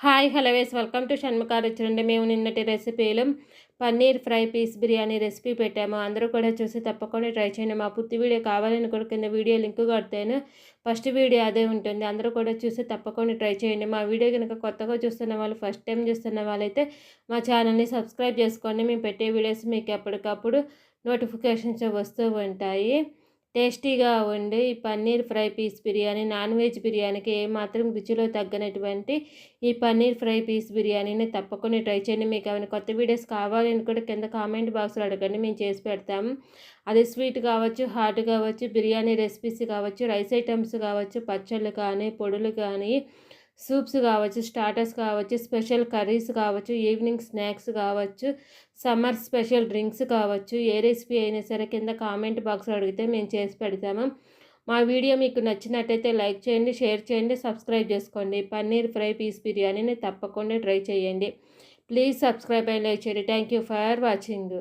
Hi hello welcome to Shanmukha రుచులండి. మేము నిన్నటి రెసిపీలు paneer fry piece biryani recipe పెట్టాము. అందరూ కూడా చూసి తప్పకుండా ట్రై చేయండి. మా పూర్తి వీడియో కావాలని కూడా కింద వీడియో లింక్ కొడతాను. ఫస్ట్ వీడియో అదే ఉంటుంది. అందరూ కూడా చూసి తప్పకుండా ట్రై చేయండి. మా వీడియో కనుక కొత్తగా చూస్తున్న వాళ్ళు, ఫస్ట్ టైం చూస్తున్న వాళ్ళైతే మా ఛానల్ని సబ్స్క్రైబ్ చేసుకోండి. మేము పెట్టే వీడియోస్ మీకు ఎప్పటికప్పుడు నోటిఫికేషన్స్ వస్తూ ఉంటాయి. టేస్టీగా ఉండి ఈ paneer fry piece biryani non veg బిర్యానీకి ఏమాత్రం రుచిలో తగ్గనటువంటి ఈ పన్నీర్ ఫ్రై పీస్ బిర్యానీని తప్పకుండా ట్రై చేయండి. మీకు ఏమైనా కొత్త వీడియోస్ కావాలని కూడా కింద కామెంట్ బాక్స్లో అడగండి, మేము చేసి పెడతాము. అది స్వీట్ కావచ్చు, హాట్ కావచ్చు, బిర్యానీ రెసిపీస్ కావచ్చు, రైస్ ఐటమ్స్ కావచ్చు, పచ్చళ్ళు కానీ, పొడులు కానీ, సూప్స్ కావచ్చు, స్టార్టర్స్ కావచ్చు, స్పెషల్ కర్రీస్ కావచ్చు, ఈవినింగ్ స్నాక్స్ కావచ్చు, సమ్మర్ స్పెషల్ డ్రింక్స్ కావచ్చు, ఏ రెసిపీ అయినా సరే కింద కామెంట్ బాక్స్లో అడిగితే మేము చేసి పెడతాము. మా వీడియో మీకు నచ్చినట్టయితే లైక్ చేయండి, షేర్ చేయండి, సబ్స్క్రైబ్ చేసుకోండి. పన్నీర్ ఫ్రై పీస్ బిర్యానీని తప్పకుండా ట్రై చేయండి. ప్లీజ్ సబ్స్క్రైబ్ అండ్ లైక్ చేయండి. Thank you for watching.